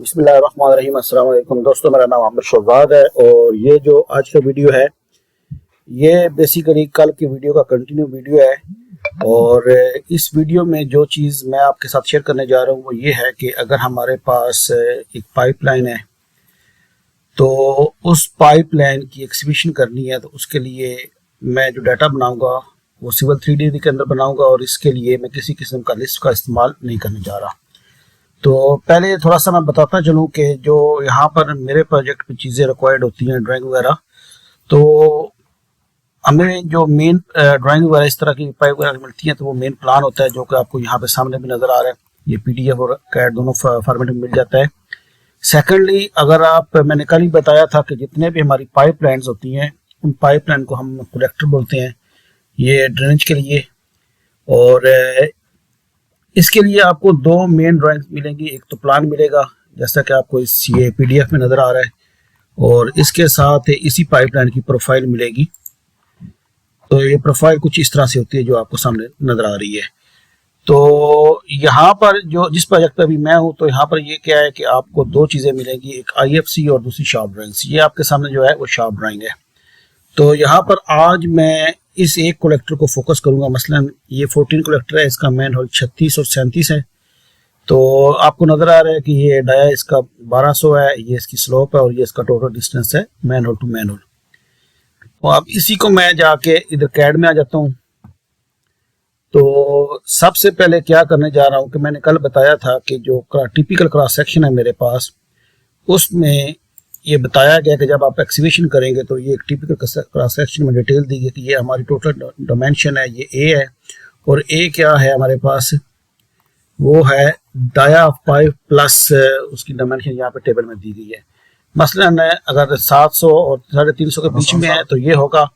बिस्मिल्लाहिर्रहमानिर्रहीम। अस्सलाम वालेकुम दोस्तों, मेरा नाम आमिर शहजाद है और ये जो आज का वीडियो है ये बेसिकली कल की वीडियो का कंटिन्यू वीडियो है। और इस वीडियो में जो चीज़ मैं आपके साथ शेयर करने जा रहा हूँ वो ये है कि अगर हमारे पास एक पाइपलाइन है तो उस पाइपलाइन की एक्सहिबिशन करनी है, तो उसके लिए मैं जो डाटा बनाऊँगा वो सिविल 3D के अंदर बनाऊँगा और इसके लिए मैं किसी किस्म का लिस्ट का इस्तेमाल नहीं करने जा रहा। तो पहले थोड़ा सा मैं बताता चलूँ कि जो यहाँ पर मेरे प्रोजेक्ट में चीज़ें रिक्वायर्ड होती हैं ड्राइंग वगैरह, तो हमें जो मेन ड्राइंग वगैरह इस तरह की पाइप वगैरह मिलती हैं तो वो मेन प्लान होता है जो कि आपको यहाँ पे सामने भी नज़र आ रहा है। ये PDF और कैड दोनों फॉर्मेट में मिल जाता है। सेकेंडली, अगर आप मैंने कल ही बताया था कि जितने भी हमारी पाइप लाइन्स होती हैं उन पाइप लाइन को हम कलेक्टर बोलते हैं, ये ड्रेनेज के लिए। और इसके लिए आपको दो मेन ड्राइंग्स मिलेंगी। एक तो प्लान मिलेगा जैसा कि आपको इस ये PDF में नज़र आ रहा है, और इसके साथ इसी पाइपलाइन की प्रोफाइल मिलेगी। तो ये प्रोफाइल कुछ इस तरह से होती है जो आपको सामने नज़र आ रही है। तो यहाँ पर जो जिस प्रोजेक्ट पे अभी मैं हूँ, तो यहाँ पर ये क्या है कि आपको दो चीज़ें मिलेंगी, एक IFC और दूसरी शार्प ड्राइंग्स। ये आपके सामने जो है वो शार्प ड्राइंग है। तो यहाँ पर आज मैं इस एक कलेक्टर को फोकस करूंगा। मसलन ये 14 कलेक्टर है, इसका मैन होल 36 और 37 है। तो आपको नज़र आ रहा है कि ये डाया इसका 1200 है, ये इसकी स्लोप है और ये इसका टोटल डिस्टेंस है manhole to manhole. और अब इसी को मैं जाके इधर कैड में आ जाता हूँ। तो सबसे पहले क्या करने जा रहा हूँ कि मैंने कल बताया था कि जो टिपिकल क्रॉस सेक्शन है मेरे पास, उसमें ये बताया गया कि जब आप एक्सहिबिशन करेंगे तो ये एक टिपिकल क्रॉस सेक्शन में डिटेल दी गई कि ये हमारी टोटल डायमेंशन है, ये A है। और A क्या है हमारे पास, वो है डाया 5 प्लस उसकी डायमेंशन यहाँ पे टेबल में दी गई है। मसलन अगर 700 और 350 के बीच में है तो ये होगा,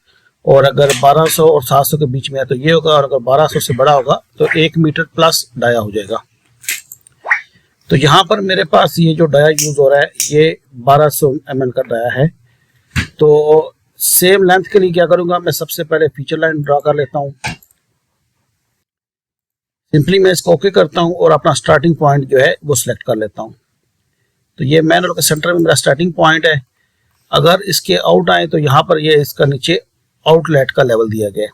और अगर 1200 और 700 के बीच में है तो ये होगा, और अगर 1200 से बड़ा होगा तो 1 मीटर प्लस डाया हो जाएगा। तो यहाँ पर मेरे पास ये जो डाया यूज हो रहा है ये 1200 mm का डाया है। तो सेम लेंथ के लिए क्या करूँगा, मैं सबसे पहले फीचर लाइन ड्रा कर लेता हूँ। सिंपली मैं इसको ओके करता हूँ और अपना स्टार्टिंग पॉइंट जो है वो सिलेक्ट कर लेता हूँ। तो ये मैन होल के सेंटर में मेरा स्टार्टिंग पॉइंट है। अगर इसके आउट आए तो यहाँ पर ये इसका नीचे आउटलेट का लेवल दिया गया है।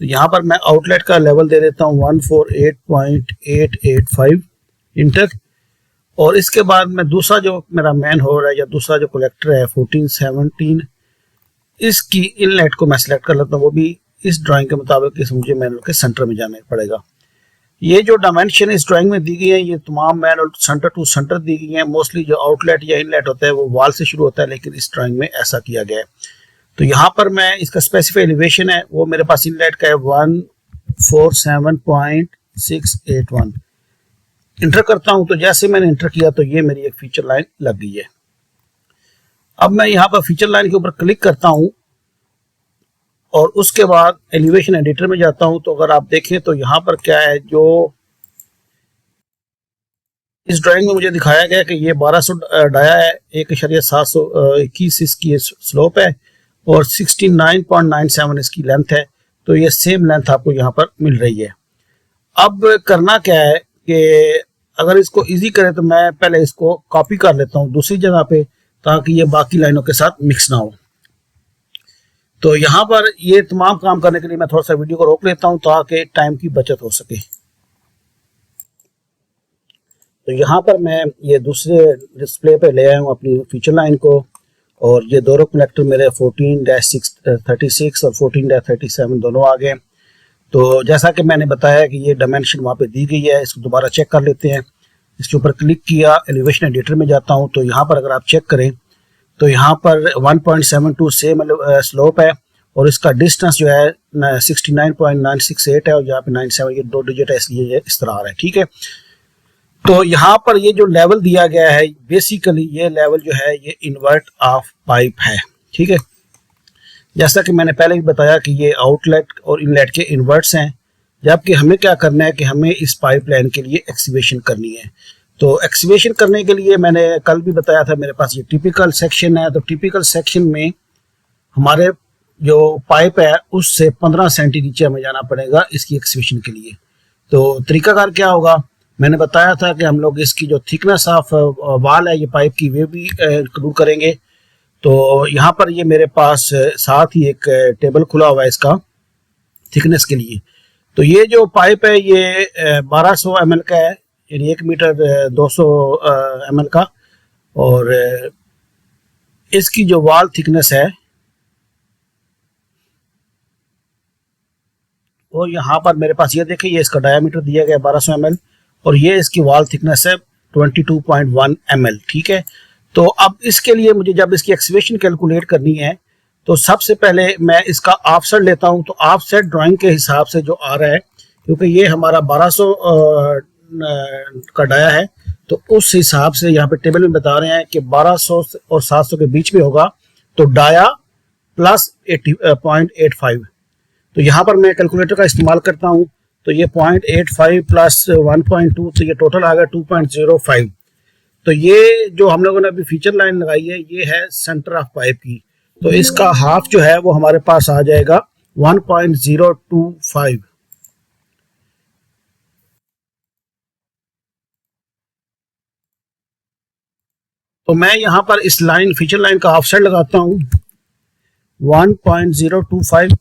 तो यहाँ पर मैं आउटलेट का लेवल दे देता हूँ 148.885 इंटर। और इसके बाद मैं दूसरा जो मेरा मैन होल है या दूसरा जो कलेक्टर है 1417, इसकी इनलेट को मैं सिलेक्ट कर लेता हूँ। वो भी इस ड्राइंग के मुताबिक इस मुझे मैन होल के सेंटर में जाना पड़ेगा। ये जो डायमेंशन इस ड्राइंग में दी गई है ये तमाम manhole centre to centre दी गई है। मोस्टली जो आउटलेट या इनलेट होता है वो वॉल से शुरू होता है, लेकिन इस ड्राइंग में ऐसा किया गया है। तो यहाँ पर मैं इसका स्पेसिफाई एलिवेशन है वो मेरे पास इनलेट का है 147.681 इंटर करता हूं। तो जैसे मैंने इंटर किया तो ये मेरी एक फीचर लाइन लग गई है। अब मैं यहाँ पर फीचर लाइन के ऊपर क्लिक करता हूं और उसके बाद एलिवेशन एडिटर में जाता हूं। तो अगर आप देखें तो यहाँ पर क्या है, जो इस ड्राइंग में मुझे दिखाया गया कि ये 1200 डाया है, 1.721 इसकी स्लोप है और 69.97 इसकी लेंथ है। तो ये सेम लेंथ आपको यहाँ पर मिल रही है। अब करना क्या है कि अगर इसको इजी करें तो मैं पहले इसको कॉपी कर लेता हूँ दूसरी जगह पे, ताकि ये बाकी लाइनों के साथ मिक्स ना हो। तो यहाँ पर ये तमाम काम करने के लिए मैं थोड़ा सा वीडियो को रोक लेता हूँ ताकि टाइम की बचत हो सके। तो यहाँ पर मैं ये दूसरे डिस्प्ले पे ले आया हूँ अपनी फीचर लाइन को, और ये दोनों कनेक्टर मेरे 14-36 और 14-37 दोनों आ गए। तो जैसा कि मैंने बताया कि ये डायमेंशन वहाँ पे दी गई है, इसको दोबारा चेक कर लेते हैं। इसके ऊपर क्लिक किया, एलिवेशन एडिटर में जाता हूँ। तो यहाँ पर अगर आप चेक करें तो यहाँ पर 1.72 से मतलब स्लोप है, और इसका डिस्टेंस जो है 69.968 है, और यहाँ पे 97 ये 2 डिजिट है, इसलिए ये इस तरह आ रहा है। ठीक है, तो यहाँ पर ये जो लेवल दिया गया है बेसिकली ये लेवल जो है ये इन्वर्ट ऑफ पाइप है। ठीक है, जैसा कि मैंने पहले भी बताया कि ये आउटलेट और इनलेट के इन्वर्ट्स हैं, जबकि हमें क्या करना है कि हमें इस पाइपलाइन के लिए एक्सहिबिशन करनी है। तो एक्सहिबिशन करने के लिए मैंने कल भी बताया था मेरे पास ये टिपिकल सेक्शन है। तो टिपिकल सेक्शन में हमारे जो पाइप है उससे 15 सेंटी नीचे हमें जाना पड़ेगा इसकी एक्सहिबिशन के लिए। तो तरीकाकार क्या होगा, मैंने बताया था कि हम लोग इसकी जो थिकनेस ऑफ वाल है ये पाइप की वे भी इंक्लूड करेंगे। तो यहाँ पर ये मेरे पास साथ ही एक टेबल खुला हुआ है इसका थिकनेस के लिए। तो ये जो पाइप है ये 1200 ml का है, यानी 1 मीटर 200 ml का। और इसकी जो वाल थिकनेस है और यहाँ पर मेरे पास ये देखिए ये इसका डायामीटर दिया गया 1200 ml और ये इसकी वाल थिकनेस है 22.1 ml। ठीक है, तो अब इसके लिए मुझे जब इसकी एक्सकेवेशन कैलकुलेट करनी है तो सबसे पहले मैं इसका ऑफसेट लेता हूं। तो ऑफसेट ड्राइंग के हिसाब से जो आ रहा है, क्योंकि ये हमारा 1200 का डाया है, तो उस हिसाब से यहाँ पे टेबल में बता रहे हैं कि 1200 और 700 के बीच में होगा, तो डाया प्लस 80.85। तो यहाँ पर मैं कैलकुलेटर का इस्तेमाल करता हूँ, तो ये 0.85 प्लस 1.2, तो ये टोटल आ गया 2.05। तो ये जो हम लोगों ने अभी फीचर लाइन लगाई है ये है सेंटर ऑफ पाइप की, तो इसका हाफ जो है वो हमारे पास आ जाएगा 1.025। तो मैं यहाँ पर इस लाइन फीचर लाइन का ऑफसेट लगाता हूँ 1.025।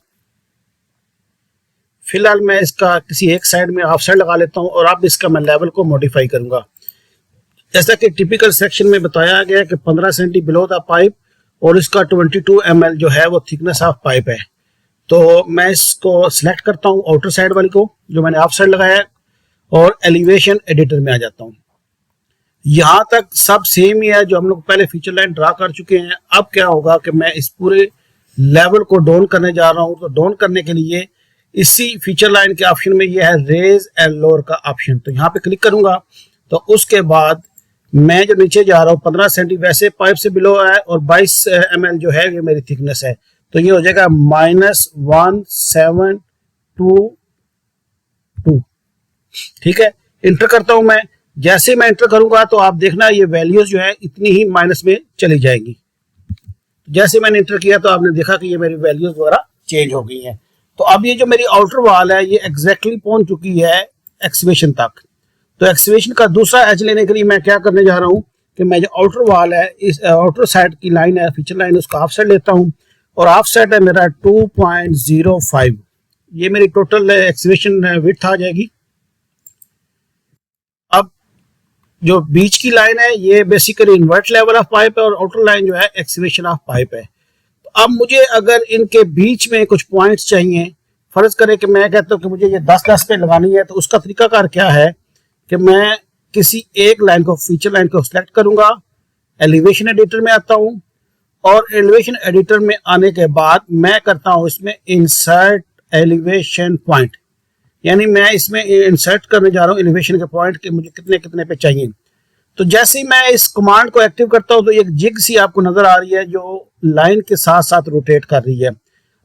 फिलहाल मैं इसका किसी एक साइड में ऑफसेट लगा लेता हूँ और अब इसका मैं लेवल को मॉडिफाई करूंगा। जैसा कि टिपिकल सेक्शन में बताया गया कि 15 सेंटी बिलो द पाइप और इसका 22 ml जो है वो थिकनेस ऑफ पाइप है। तो मैं इसको सिलेक्ट करता हूँ आउटर साइड वाली को जो मैंने ऑफ साइड लगाया है और एलिवेशन एडिटर में आ जाता हूँ। यहाँ तक सब सेम ही है जो हम लोग पहले फीचर लाइन ड्रा कर चुके हैं। अब क्या होगा कि मैं इस पूरे लेवल को डाउन करने जा रहा हूँ। तो डाउन करने के लिए इसी फीचर लाइन के ऑप्शन में ये है रेज एंड लोअर का ऑप्शन, तो यहाँ पे क्लिक करूंगा। तो उसके बाद मैं जो नीचे जा रहा हूँ 15 सेंटी वैसे पाइप से बिलो है और 22 ml जो है ये मेरी थिकनेस है, तो ये हो जाएगा -1722। ठीक है, इंटर करता हूं मैं। जैसे मैं इंटर करूंगा तो आप देखना ये वैल्यूज जो है इतनी ही माइनस में चली जाएंगी। जैसे मैंने इंटर किया तो आपने देखा कि ये मेरी वैल्यूज वगैरह चेंज हो गई हैं। तो अब ये जो मेरी आउटर वॉल है ये एग्जैक्टली पहुंच चुकी है एक्सकेवेशन तक। तो एक्सकेवेशन का दूसरा एज लेने के लिए मैं क्या करने जा रहा हूँ कि मैं जो आउटर वॉल है इस आउटर साइड की लाइन है फीचर लाइन, उसका ऑफ साइड लेता हूँ और ऑफ साइड है मेरा 2.05। ये मेरी टोटल एक्सकेवेशन विड्थ आ जाएगी। अब जो बीच की लाइन है ये basically invert level of pipe है और आउटर लाइन जो है एक्सकेवेशन ऑफ पाइप है। तो अब मुझे अगर इनके बीच में कुछ पॉइंट्स चाहिए, फर्ज करें कि मैं कहता हूँ कि मुझे ये 10-10 पे लगानी है, तो उसका तरीकाकार क्या है कि मैं किसी एक लाइन को फीचर लाइन को सिलेक्ट करूंगा, एलिवेशन एडिटर में आता हूं और एलिवेशन एडिटर में आने के बाद मैं करता हूं इसमें इंसर्ट एलिवेशन पॉइंट, यानी मैं इसमें इंसर्ट करने जा रहा हूं एलिवेशन के पॉइंट के मुझे कितने कितने पे चाहिए। तो जैसे ही मैं इस कमांड को एक्टिव करता हूं तो एक जिग सी आपको नजर आ रही है जो लाइन के साथ साथ रोटेट कर रही है।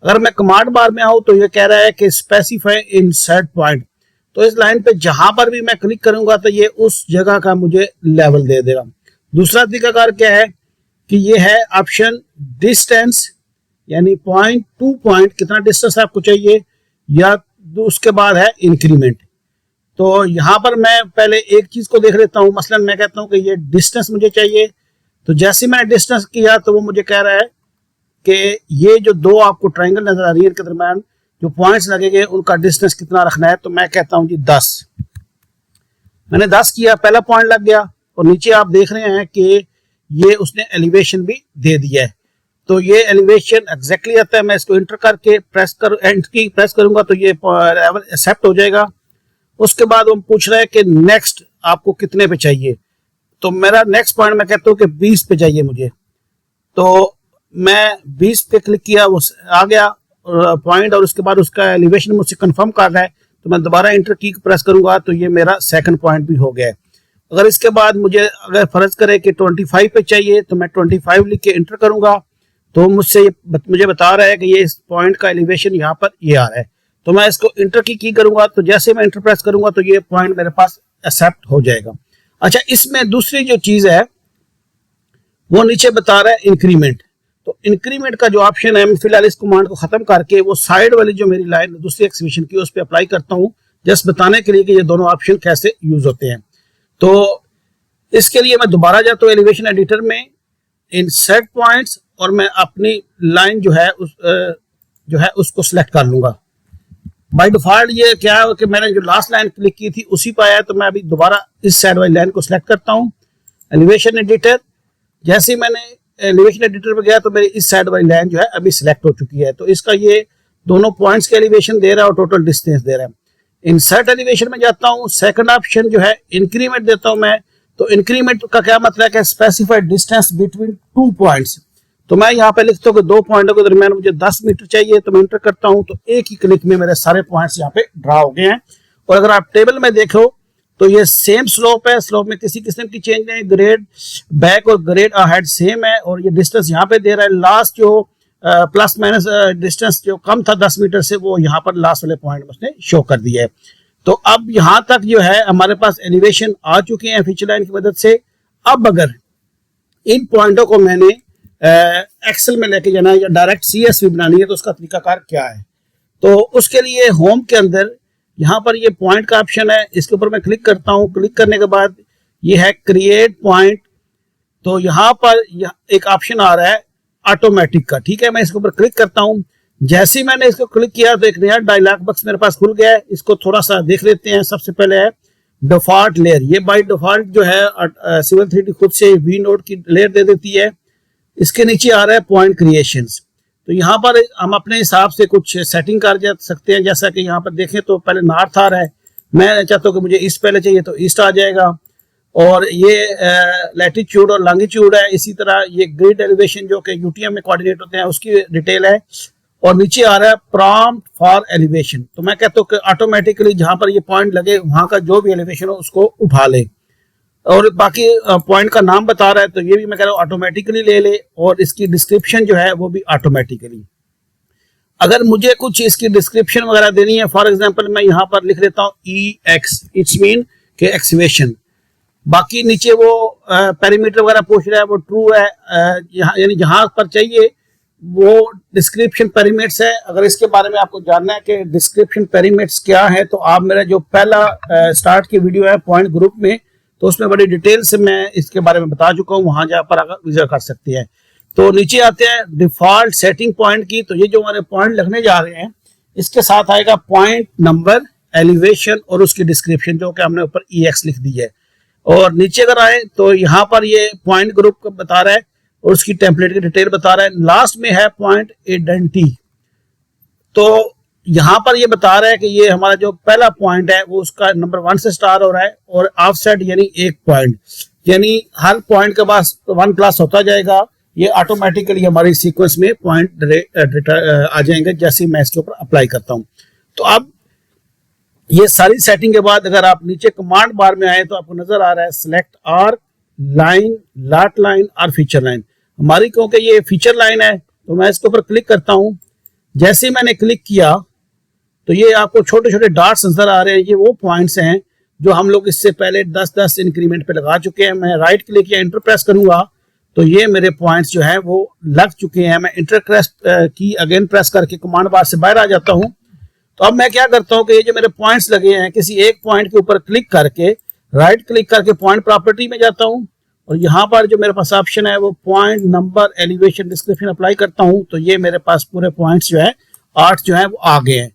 अगर मैं कमांड बार में आऊं तो ये कह रहा है कि स्पेसिफाई इंसर्ट पॉइंट, तो इस लाइन पे जहां पर भी मैं क्लिक करूंगा तो ये उस जगह का मुझे लेवल दे देगा। दूसरा तरीकाकार क्या है कि ये है ऑप्शन डिस्टेंस, यानी पॉइंट टू पॉइंट कितना डिस्टेंस आपको चाहिए, या उसके बाद है इंक्रीमेंट। तो यहाँ पर मैं पहले एक चीज को देख लेता हूँ, मसलन मैं कहता हूँ कि ये डिस्टेंस मुझे चाहिए। तो जैसे मैंने डिस्टेंस किया तो वो मुझे कह रहा है कि ये जो दो आपको ट्रायंगल नजर आ रही है इनके दरम्यान जो पॉइंट्स लगेंगे उनका डिस्टेंस कितना रखना है। तो मैं कहता हूं जी 10। मैंने 10 किया, पहला पॉइंट लग गया और नीचे आप देख रहे हैं कि ये उसने एलिवेशन भी दे दिया है। तो ये एलिवेशन एग्जैक्टली आता है। मैं इसको इंटर करके प्रेस करूंगा तो ये लेवल एक्सेप्ट हो जाएगा। उसके बाद वो पूछ रहा है कि नेक्स्ट आपको कितने पे चाहिए। तो मेरा नेक्स्ट पॉइंट मैं कहता हूँ कि 20 पे चाहिए मुझे। तो मैं 20 पे क्लिक किया, वो आ गया पॉइंट और उसके बाद उसका एलिवेशन मुझसे कंफर्म कर रहा है। तो मैं दोबारा इंटर की प्रेस करूंगा तो ये मेरा सेकंड पॉइंट भी हो गया है। अगर इसके बाद मुझे अगर फर्ज करे कि 25 पे चाहिए तो मैं 25 लिख के इंटर करूंगा तो मुझे बता रहा है कि ये इस पॉइंट का एलिवेशन यहाँ पर ये आ रहा है। तो मैं इसको इंटर की करूंगा तो जैसे मैं इंटर प्रेस करूंगा तो ये पॉइंट मेरे पास एक्सेप्ट हो जाएगा। अच्छा, इसमें दूसरी जो चीज है वो नीचे बता रहा है इंक्रीमेंट। तो इंक्रीमेंट का जो ऑप्शन है, मैं फिलहाल इस कमांड को खत्म करके वो साइड वाली जो मेरी लाइन दूसरी एक्सहिबिशन की उस पर अप्लाई करता हूँ जस्ट बताने के लिए कि ये दोनों ऑप्शन कैसे यूज होते हैं। तो इसके लिए मैं दोबारा जाता हूँ एलिवेशन एडिटर में, इन सेट पॉइंट्स, और मैं अपनी लाइन जो है उसको सिलेक्ट कर लूंगा। बाय डिफॉल्ट ये क्या है कि मैंने जो लास्ट लाइन क्लिक की थी उसी पर आया, तो मैं अभी दोबारा इस साइड वाली लाइन को सिलेक्ट करता हूँ एलिवेशन एडिटर। जैसे ही मैंने एलिवेशन एडिटर पर गया तो मेरी इस साइड वाली लाइन जो है अभी सिलेक्ट हो चुकी है। तो इसका ये दोनों पॉइंट्स के एलिवेशन दे रहा है और टोटल डिस्टेंस दे रहा है। इंसर्ट एलिवेशन में जाता हूँ, सेकंड ऑप्शन जो है इंक्रीमेंट देता हूँ मैं। तो इंक्रीमेंट का क्या मतलब है कि स्पेसिफाइड डिस्टेंस बिटवीन 2 पॉइंट्स। तो मैं यहाँ पे लिखता हूँ कि 2 पॉइंटों के दरमियान मुझे 10 मीटर चाहिए, तो मैं इंटर करता हूँ, तो एक ही क्लिक में मेरे सारे पॉइंट्स यहाँ पे ड्रा हो गए हैं। और अगर आप टेबल में देखो तो ये सेम स्लोप है, स्लोप में किसी किस्म की चेंज नहीं, ग्रेड बैक और ग्रेड अहेड सेम है, और ये डिस्टेंस यहाँ पे दे रहा है। लास्ट जो प्लस माइनस डिस्टेंस जो कम था 10 मीटर से, वो यहाँ पर लास्ट वाले पॉइंट में उसने शो कर दिया है। तो अब यहाँ तक जो है हमारे पास एलिवेशन आ चुके हैं फीचर लाइन की मदद से। अब अगर इन पॉइंटों को मैंने एक्सेल में लेके जाना है या डायरेक्ट CSV बनानी है, तो उसका तरीकाकार क्या है? तो उसके लिए होम के अंदर यहाँ पर ये पॉइंट का ऑप्शन है, इसके ऊपर मैं क्लिक करता हूँ। क्लिक करने के बाद ये है क्रिएट पॉइंट। तो यहाँ पर एक ऑप्शन आ रहा है ऑटोमेटिक का, ठीक है। मैं इसके ऊपर क्लिक करता हूँ। जैसे ही मैंने इसको क्लिक किया तो एक नया डायलॉग बॉक्स मेरे पास खुल गया है। इसको थोड़ा सा देख लेते हैं। सबसे पहले है डिफॉल्ट लेयर। ये बाय डिफॉल्ट जो है सिविल 3D खुद से वी नोड की लेयर दे देती है। इसके नीचे आ रहा है पॉइंट क्रिएशंस। तो यहाँ पर हम अपने हिसाब से कुछ सेटिंग कर जा सकते हैं। जैसा कि यहाँ पर देखें तो पहले नॉर्थ आ रहा है, मैं चाहता हूँ कि मुझे ईस्ट पहले चाहिए तो ईस्ट आ जाएगा। और ये लैटिट्यूड और लॉन्गिट्यूड है। इसी तरह ये ग्रिड एलिवेशन जो कि UTM में कोऑर्डिनेट होते हैं उसकी डिटेल है। और नीचे आ रहा है प्रॉम्प्ट फॉर एलिवेशन। तो मैं कहता हूँ कि ऑटोमेटिकली जहां पर ये पॉइंट लगे वहां का जो भी एलिवेशन हो उसको उठा ले। और बाकी पॉइंट का नाम बता रहा है, तो ये भी मैं कह रहा हूँ ऑटोमेटिकली ले ले। और इसकी डिस्क्रिप्शन जो है वो भी ऑटोमेटिकली। अगर मुझे कुछ इसकी डिस्क्रिप्शन वगैरह देनी है, फॉर एग्जांपल मैं यहाँ पर लिख देता हूँ EX, इट्स मीन के एक्सवेशन। बाकी नीचे वो पेरीमीटर वगैरह पूछ रहा है, वो ट्रू है। यानी जहां पर चाहिए वो डिस्क्रिप्शन पेरीमीटर्स है। अगर इसके बारे में आपको जानना है कि डिस्क्रिप्शन पेरीमीटर्स क्या है, तो आप मेरा जो पहला स्टार्ट की वीडियो है पॉइंट ग्रुप में, तो उसमें बड़ी डिटेल से मैं इसके बारे में बता चुका हूँ। वहां जा पर अगर विजिट कर सकते हैं। तो नीचे आते हैं डिफॉल्ट सेटिंग पॉइंट की। तो ये जो हमारे पॉइंट लगने जा रहे हैं इसके साथ आएगा पॉइंट नंबर, एलिवेशन और उसकी डिस्क्रिप्शन, जो कि हमने ऊपर EX लिख दी है। और नीचे अगर आए तो यहाँ पर ये पॉइंट ग्रुप को बता रहा है और उसकी टेम्पलेट की डिटेल बता रहा है। लास्ट में है पॉइंट आइडेंटिटी। तो यहाँ पर ये बता रहा है कि ये हमारा जो पहला पॉइंट है वो उसका नंबर 1 से स्टार्ट हो रहा है, और ऑफसेट यानी 1 पॉइंट, यानी हर पॉइंट के पास 1+ होता जाएगा। ये ऑटोमेटिकली हमारी सीक्वेंस में पॉइंट आ जाएंगे जैसे मैं इसके ऊपर अप्लाई करता हूँ। तो अब ये सारी सेटिंग के बाद अगर आप नीचे कमांड बार में आए तो आपको नजर आ रहा है select arc, line, lot line और फीचर लाइन। हमारी क्योंकि ये फीचर लाइन है तो मैं इसके ऊपर क्लिक करता हूँ। जैसे ही मैंने क्लिक किया तो ये आपको छोटे छोटे डॉट्स नजर आ रहे हैं। ये वो पॉइंट्स हैं जो हम लोग इससे पहले 10-10 इंक्रीमेंट पे लगा चुके हैं। मैं राइट क्लिक या इंटर प्रेस करूंगा तो ये मेरे पॉइंट्स जो है वो लग चुके हैं। मैं इंटर प्रेस की अगेन प्रेस करके कमांड बार से बाहर आ जाता हूँ। तो अब मैं क्या करता हूँ कि ये जो मेरे पॉइंट्स लगे हैं, किसी एक पॉइंट के ऊपर क्लिक करके राइट क्लिक करके पॉइंट प्रॉपर्टी में जाता हूँ, और यहाँ पर जो मेरे पास ऑप्शन है वो point number, elevation, description apply करता हूँ। तो ये मेरे पास पूरे पॉइंट्स जो है 8 जो है वो आ गए हैं।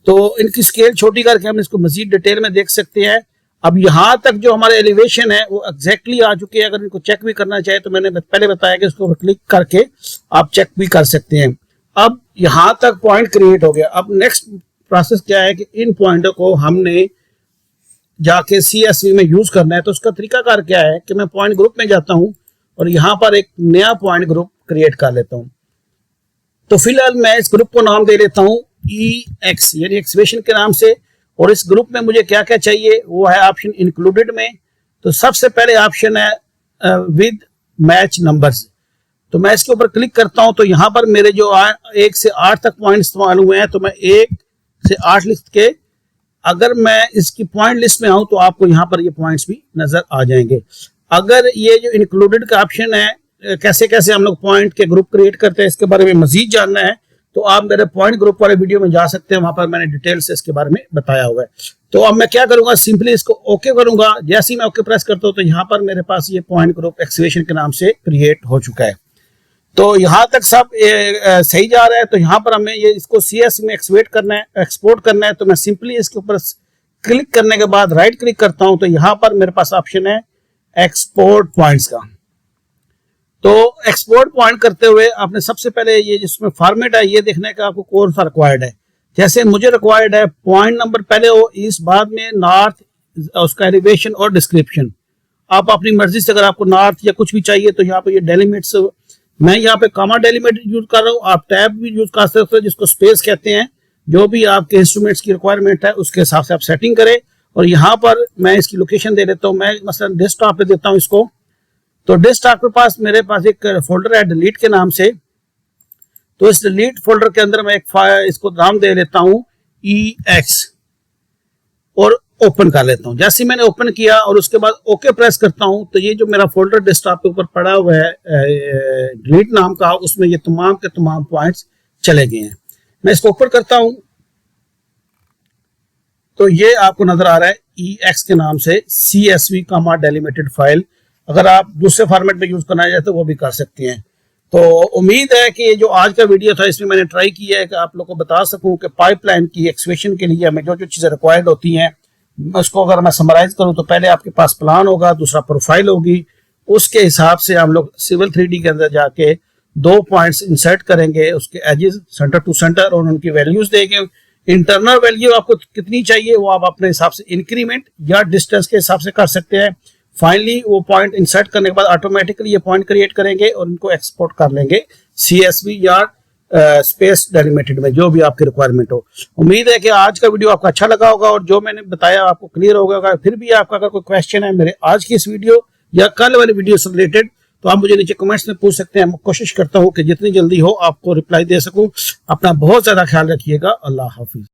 तो इनकी स्केल छोटी करके हम इसको मजीद डिटेल में देख सकते हैं। अब यहाँ तक जो हमारे एलिवेशन है वो एग्जैक्टली आ चुके हैं। अगर इनको चेक भी करना चाहे तो मैंने पहले बताया कि इसको क्लिक करके आप चेक भी कर सकते हैं। अब यहाँ तक पॉइंट क्रिएट हो गया। अब नेक्स्ट प्रोसेस क्या है कि इन पॉइंटों को हमने जाके CSV में यूज करना है। तो उसका तरीकाकार क्या है कि मैं पॉइंट ग्रुप में जाता हूँ और यहाँ पर एक नया पॉइंट ग्रुप क्रिएट कर लेता हूँ। तो फिलहाल मैं इस ग्रुप को नाम दे लेता हूँ EX यानी एक्सवेशन के नाम से। और इस ग्रुप में मुझे क्या क्या चाहिए वो है ऑप्शन इंक्लूडेड में। तो सबसे पहले ऑप्शन है विद मैच नंबर्स। तो मैं इसके ऊपर क्लिक करता हूं तो यहाँ पर मेरे जो 1 से 8 तक पॉइंट इस्तेमाल हुए हैं, तो मैं 1 से 8 लिख के अगर मैं इसकी पॉइंट लिस्ट में आऊं तो आपको यहाँ पर ये पॉइंट्स भी नजर आ जाएंगे। अगर ये जो इंक्लूडेड का ऑप्शन है, कैसे कैसे हम लोग पॉइंट के ग्रुप क्रिएट करते हैं, इसके बारे में मजीद जानना है तो आप मेरे पॉइंट ग्रुप वाले वीडियो में जा सकते हैं, वहां पर मैंने डिटेल से इसके बारे में बताया हुआ है। तो अब मैं क्या करूंगा, सिंपली इसको ओके करूंगा। जैसे ही मैं ओके प्रेस करता हूं तो यहाँ पर मेरे पास ये पॉइंट ग्रुप एक्सकैवेशन के नाम से क्रिएट हो चुका है। तो यहाँ तक सब सही जा रहा है। तो यहाँ पर हमें ये इसको CS में एक्सवेट करना है, एक्सपोर्ट करना है। तो मैं सिंपली इसके ऊपर क्लिक करने के बाद राइट क्लिक करता हूं, तो यहाँ पर मेरे पास ऑप्शन है एक्सपोर्ट पॉइंट्स का। तो एक्सपोर्ट पॉइंट करते हुए आपने सबसे पहले ये जिसमें फॉर्मेट है ये देखने का आपको कौन सा रिक्वायर्ड है। जैसे मुझे रिक्वायर्ड है पॉइंट नंबर पहले हो इस, बाद में नॉर्थ, उसका एलिवेशन और डिस्क्रिप्शन। आप अपनी मर्जी से, अगर आपको नॉर्थ या कुछ भी चाहिए तो यहाँ पे ये डेलीमिट्स, मैं यहाँ पे कॉमा डेलीमिट यूज कर रहा हूँ, आप टैब भी यूज कर सकते हो जिसको स्पेस कहते हैं। जो भी आपके इंस्ट्रूमेंट्स की रिक्वायरमेंट है उसके हिसाब से आप सेटिंग करें। और यहाँ पर मैं इसकी लोकेशन दे देता हूँ, मैं मसलन डेस्कटॉप पे देता हूँ इसको। तो डेस्कटॉप के पास मेरे पास एक फोल्डर है डिलीट के नाम से। तो इस डिलीट फोल्डर के अंदर मैं एक फाइल इसको नाम दे लेता हूं EX और ओपन कर लेता हूं। जैसे मैंने ओपन किया और उसके बाद ओके प्रेस करता हूं तो ये जो मेरा फोल्डर डेस्कटॉप के ऊपर पड़ा हुआ है डिलीट नाम का, उसमें ये तमाम के तमाम पॉइंट्स चले गए हैं। मैं इसको ओपन करता हूं तो ये आपको नजर आ रहा है EX के नाम से CSV डेलीमिटेड फाइल। अगर आप दूसरे फॉर्मेट में यूज करना चाहते तो वो भी कर सकते हैं। तो उम्मीद है कि ये जो आज का वीडियो था इसमें मैंने ट्राई किया है कि आप लोग को बता सकूं कि पाइपलाइन की एक्सकैवेशन के लिए हमें जो जो चीजें रिक्वायर्ड होती हैं उसको अगर मैं समराइज करूं तो पहले आपके पास प्लान होगा, दूसरा प्रोफाइल होगी, उसके हिसाब से हम लोग सिविल 3D के अंदर जाके 2 पॉइंट्स इंसर्ट करेंगे, उसके एजेस सेंटर टू सेंटर और उनकी वैल्यूज देंगे। इंटरनल वैल्यू आपको कितनी चाहिए वो आप अपने हिसाब से इंक्रीमेंट या डिस्टेंस के हिसाब से कर सकते हैं। फाइनली वो पॉइंट इंसर्ट करने के बाद ऑटोमेटिकली ये पॉइंट क्रिएट करेंगे और इनको एक्सपोर्ट कर लेंगे CSV या स्पेस डेलीमिटेड में, जो भी आपकी रिक्वायरमेंट हो। उम्मीद है कि आज का वीडियो आपको अच्छा लगा होगा और जो मैंने बताया आपको क्लियर हो गया। फिर भी आपका अगर कोई क्वेश्चन है मेरे आज की इस वीडियो या कल वाली वीडियो से रिलेटेड तो आप मुझे नीचे कमेंट्स में पूछ सकते हैं। मैं कोशिश करता हूँ कि जितनी जल्दी हो आपको रिप्लाई दे सकूं। अपना बहुत ज्यादा ख्याल रखिएगा। अल्लाह हाफिज।